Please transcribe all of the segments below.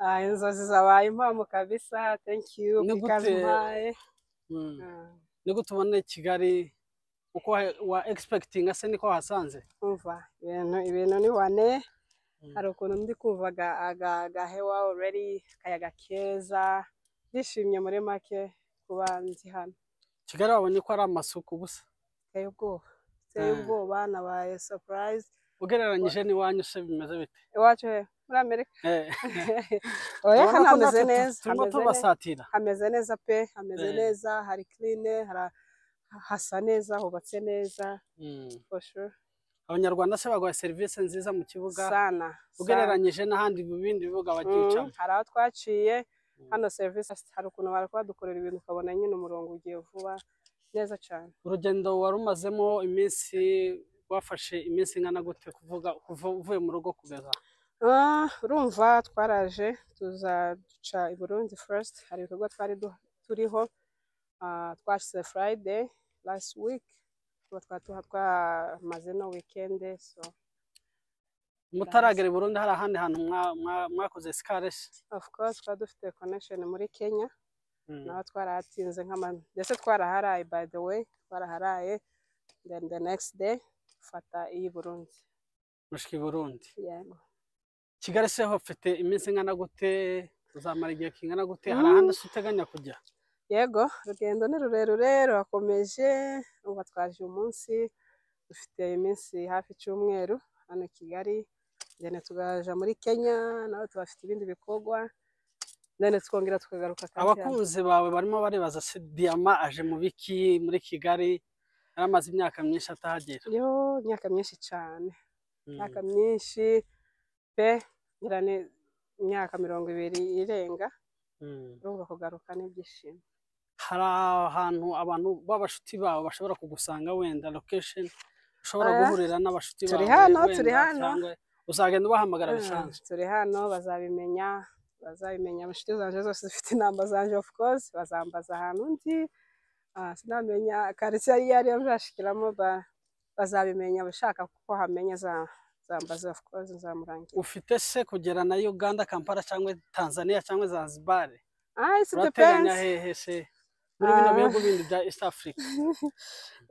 inzozi zabaye impamo kabisa. Thank you because my niko tubone Kigali uko wa expecting ase niko hasanze umva ibintu ni wane hari ukuntu ndi kuvaga agahewa already kayaga keza ndishimye muri make kuba nzi hano Kigali wabonye ko ari amasuku busa teye ubwoba nabaye surprise ugereranyije ni wanyu se bimeze bite iwacu muri Amerika oya hano hameze neza hameze neza pe hameze neza hari clean hasa neza hubatse neza for sure Abanyarwanda se bagwa service nziza mu kibuga sana ugereranyije n'ahandi mu bindi bibuga bagicamo hari aho twaciye hano service hari ukuntu bari kwadukorera ibintu ukabona nyine umurongo ugiye vuba neza cyane urugendo warumazemo iminsi wafashe iminsi ngana gute kuvuga uvuye mu rugo kugeza urumva twaraje tuzaduca i Burundi first hari ibikorwa twari turiho twashyize Friday last week twamaze no weekend so mutaragera i Burundi hari ahandi hantu mwakoze skales of course dufite connection muri Kenya naho twarahatinze ndetse twaraharaye by the way twaraharaye then the next day fata iyi Burundi mushiki Burundi yego Kigali se hofite iminsi ngana gute uzamara igihe kingana gute hari ahandi uteganya kujya yego rugendo ni rurerure rurakomeje ubu twaje umunsi dufite iminsi hafi cyumweru hano Kigali then tugaja muri Kenya naho tubafite ibindi bikorwa then twongera tukagaruka kandi abakunzi bawe barimo barebaza se Diama aje mu biki muri Kigali aramaze imyaka myinshi atahagera imyaka myinshi cyane imyaka myinshi pe irane imyaka 20 irenga urumva kugaruka n'ibyishimo hari ahantu abantu b'abashuti bawe bashobora kugusanga wenda location ushobora guhurira n'abashuti bawe turi hano uzagenda ubahamagara bisanzwe turi hano bazabimenya abashuti zanje zose zifite inamba zanje of course bazambaza ahantu ndi sinamenya quartier yari yashikiramo bazabimenya bashaka kuko hamenya zambaza of course zamurangira ufite se kugera na Uganda Kampala cyangwa Tanzania cyangwa Zanzibar it depends hehe se muri bino bihugu bindi bya East Africa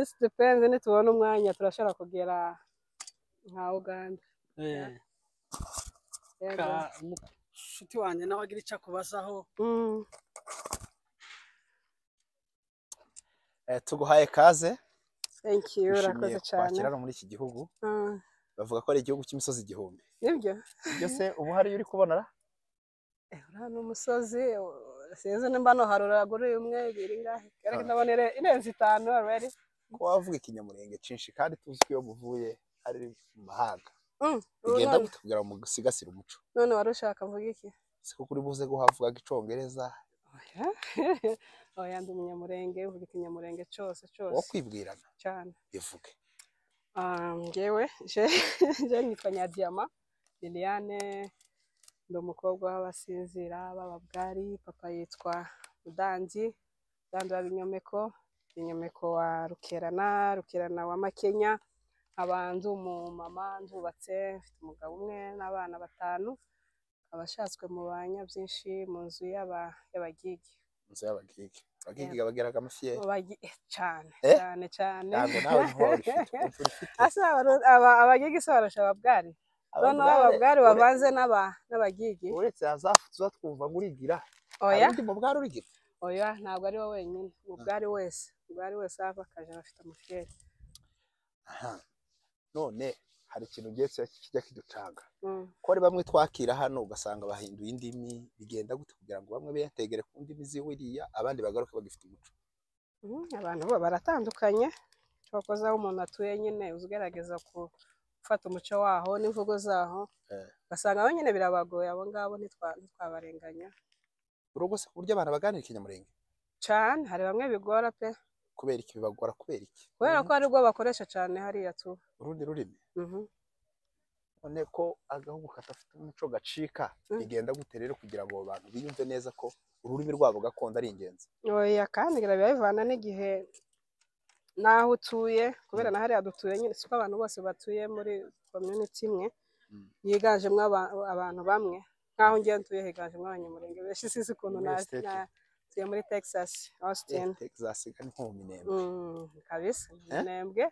it depends ni tubona umwanya turashaka kugera nka Uganda shuti wanjye nawe agira icyo kubazaho tuguhaye kaze thank you rakoze cyane kwakira muri iki gihugu bavuga ko ari igihugu cy'imisozi igihumbi nibyo byose ubu hari uri kubona hano umusozi sinzi nimba no haruragura umwe ibiri ngahe ariko ndabonere irenze 5 already ko wavuga ikinyamurenge cinshi kandi tuzi ko iyo muvuye ari mu mahanga igenda gutubwira mu gusigasira umuco none warushaka mvuga iki siko kuri buze guhavuga icongereza oya ndi umunyamurenge uvuga ikinyamurenge cyose wo kwibwirana cyane bivuge ngewe je nitwa Nyadiama Liliane ndi umukobwa w'abasinzira b'ababwari papa yitwa Mudangi wa Binyomeko wa Rukerana wa Makenya abanzu mu mama ndubatse mfite umugabo umwe n'abana 5 abashatswe mu banya byinshi mu nzu y'abagigi abagigi bageraga amafiye cyane ntabwo nawe asa abagigi se barasha ababwari none ababwari bavanze n'abagigi uretse azafuza twumva ngurigira undi mu bwari urigira oya ntabwo ari wowe wenyine ubwari wese ava kaje bafite amufiyeri none hari ikintu getse kijya kiducanga ko ari bamwe twakira hano ugasanga bahinduye indimi bigenda gute kugira ngo bamwe betegere ku ndimi ziwiriya abandi bagaruke bagifite umuco abantu baratandukanye cyokoza umuntu atuye nyine uzigerageza gufata umuco waho n'imvugo zaho basanga abo nyine birabagoye abo ngabo ntitwabarenganya urugo se kurya abantu baganira ikinyamurenge cyane hari bamwe bigora pe kubera iki bibagora kubera iki kubera ko ari rwo bakoresha cyane hariya tu urundi rurimi none ko agahugu katafite umuco gacika bigenda gute rero kugira ngo abantu biyumve neza ko ururimi rwabo gakondo ari ingenzi oya kandi birabivana n'igihe naho utuye kubera na hariya dutuye nyine siko abantu bose batuye muri community imwe yiganjemo abantu bamwe nkaho ngiye ntuye higanje mw'abanyamurenge benshi sisi kuntu tuye muri Texas Austin Texas kandi nko mu Minembwe kabisa Minembwe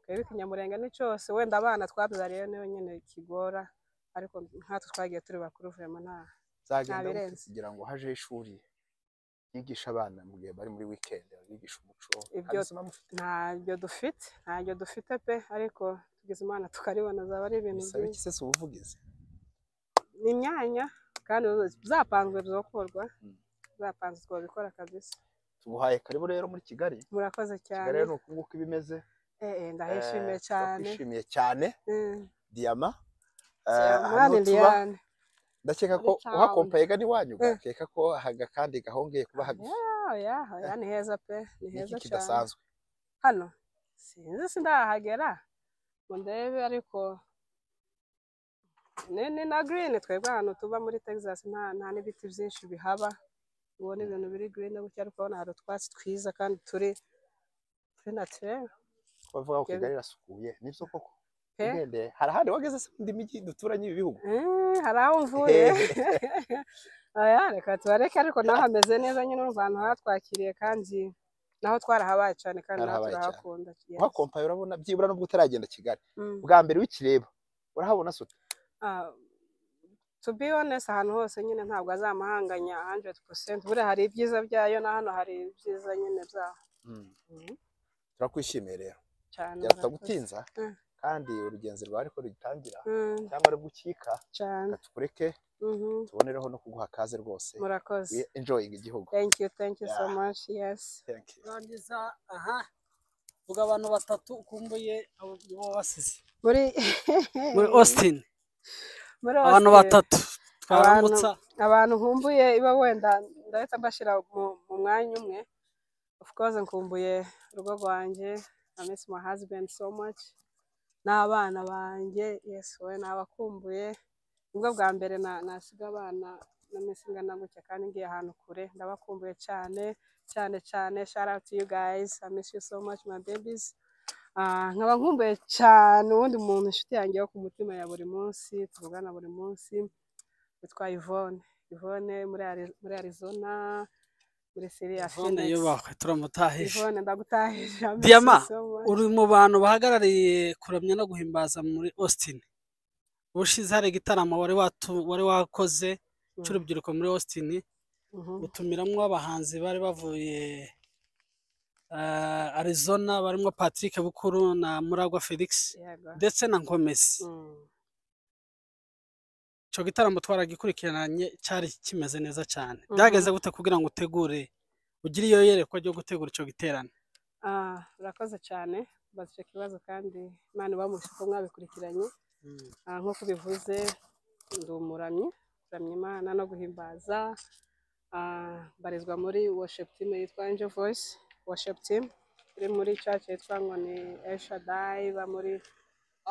twebwe ikinyamurenge ni cyose wenda abana twabyariye niyo nyine kigora ariko nkatwe twagiye turi bakuru vraiment zagenda kugira ngo haje ishuri yigisha abana mu gihe bari muri weekend bigisha umuco ntabyo dufite pe ariko tugize Imana tukaribona zaba ari ibintu byinshi se ubuvugizi ni imyanya kandi zapanzwe zokorwa zapanzwe twabikora kabisa tuguhaye karibu rero muri Kigali murakoze cyane Kigali no kunguka ibimeze ndahishimiye cyane twishimiye cyane Diama Diane ndakeka ko uhakompaye gani wanyu gakeka ko haga kandi gahongeye kuba habi ni heza pe ni heza cyane kidasanzwe hano sinzi sindahagera ngo ndebe ariko ni na green twebwe ahantu tuba muri Texas nta n'ibiti byinshi bihaba ubona ibintu biri green gutya ariko ubona hari utwatsi twiza kandi turi naturel bavuga ko Kigali irasukuye nibyo koko ngende hari ahandi wageze se indi migi duturanye ibi bihugu hari aho mvuye reka tubareke ariko naho hameze neza nyine n'abantu hatwakiriye kandi naho twarahabaye cyane kandi naho turahakunda wakompaye urabona byibura nubwo utaragenda Kigali bwa mbere w'ikireba urahabona sute to be honest ahantu hose nyine ntabwo azamahanganya 100% bure hari ibyiza byayo na hano hari ibyiza nyine byaho turakwishimiye rero cyane yatagutinza kandi urugenzi rwa ariko rugitangira cyangwa rugukika katukureke tubonereho no kuguha kaze rwose murakoze enjoying igihugu thank you so much yes rangiza vuga abantu batatu ukumbuye abo basize muri Austin abantu batatu twaramutsa abantu nkumbuye iba wenda ndahita mbashira mu mwanya umwe of course nkumbuye urugo rwanjye I miss my husband so much n'abana banjye yes we nabakumbuye ubwo bwa mbere nasiga abana n'amesingana gutya kandi ngiye ahantu kure ndabakumbuye cyane shout out to you guys I miss you so much my babies nkaba nkumbuye cyane ubundi muntu inshuti yanjye yo ku mutima ya buri munsi tuvugana buri munsi witwa Yvonne muri Arizona muri Syria Yvonne yubakwe turamutahije Yvonne ndagutahije Diama uri mu bantu bahagarariye kuramya no guhimbaza muri Austin ubushize hari igitaramo wari wakoze cy'urubyiruko muri Austin utumiramwo abahanzi bari bavuye Arizona barimo Patrick Bukuru na Muragwa Felix ndetse na Nkomezi cyo gitaramo twaragikurikiranye cyari kimeze neza cyane byageze gute kugira ngo utegure ugire iyo yerekwa ryo gutegura cyo giterane urakoze cyane baze kibazo kandi Imana bamushe ko mwabikurikiranye nko kubivuze ndumuramyi Imana no guhimbaza barizwa muri worship team yitwa Angel Voice worship team iri muri church yitwa ngo ni El Shaddai ba muri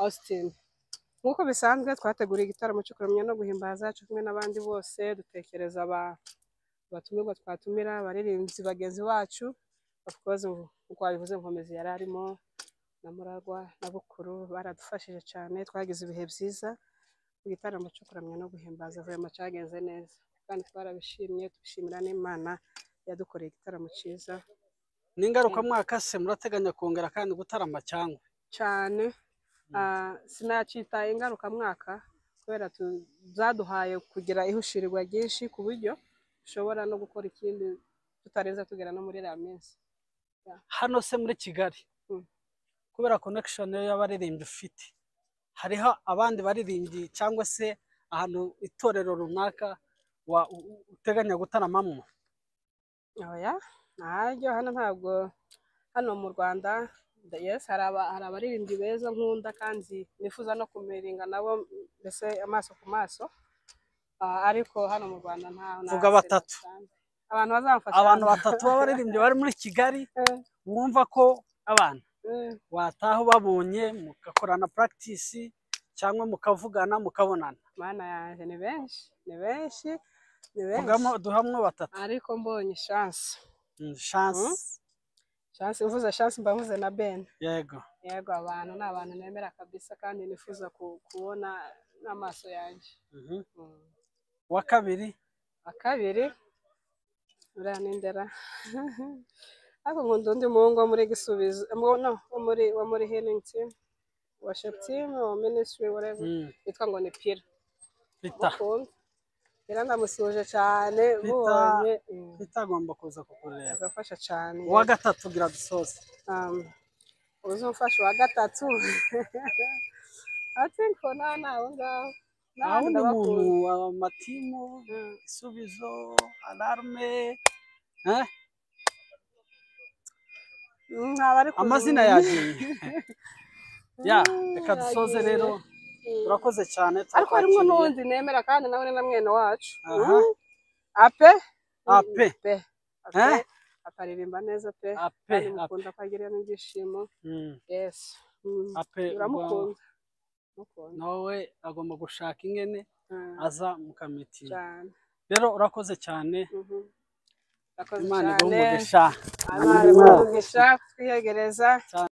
Austin nkuko bisanzwe twateguriye igitaramo cyo kuramya no guhimbaza cyo kumwe n'abandi bose dutekereza abatumirwa twatumira abaririmbyi bagenzi bacu of course uko bivuze Nkomezi yari arimo na Muragwa na Bukuru baradufashije cyane twagize ibihe byiza igitaramo cyo kuramya no guhimbaza vraiment cyagenze neza kandi twarabishimye tubishimira n'Imana yadukoreye igitaramo cyiza n'ingaruka mwaka se murateganya kongera kandi gutarama cyane sinacita ingaruka mwaka kubera zaduhaye kugira ihushirirwa ryinshi ku buryo ushobora no gukora ikindi tutareza tugera no muri la minsi hano se muri Kigali kubera connection y'abaririmbyi ufite hariho abandi baririmbyi cyangwa se ahantu itorero runaka uteganya gutaramamo ntajyo hano ntabwo hano mu Rwanda yes hari abaririmbyi beza nkunda kandi nifuza no kumiringa nabo mbese amaso ku maso ariko hano mu Rwanda vuga batatu abantu bazamfasha abantu batatu b'abaririmbyi bari muri Kigali wumva ko abana wataho babonye mugakorana practice cyangwa mukavugana mukabonana mana yanjye ni benshi duhamwe batatu ariko mbonye chance uvuze chance mbavuze na Ben yego abantu ni abantu nemera kabisa kandi nifuza kubona n'amaso yanjye wa kabiri uriya ni Ndera ariko nkunda undi muhungu wo muri Gisubizo wo muri Healing Team worship team or ministry whatever yitwa ngo ni Pira ndamusuje cyane mubonye bitagomba kuza kukureba azafasha cyane uwa gatatu gira dusoze uzumfasha uwa gatatu I think for now nawundi muntu amatimu Gisubizo alarme amazina yagiye reka dusoze rero urakoze cyane ariko harimo n'undi nemera kandi nawe na mwene wacu aparirimba neza pe kandi mukunda kwagira n'ibyishimo yes uramukunda nawe agomba gushaka ingene aza mukamiti rero urakoze cyane Imana iguhe umugisha twiyegereza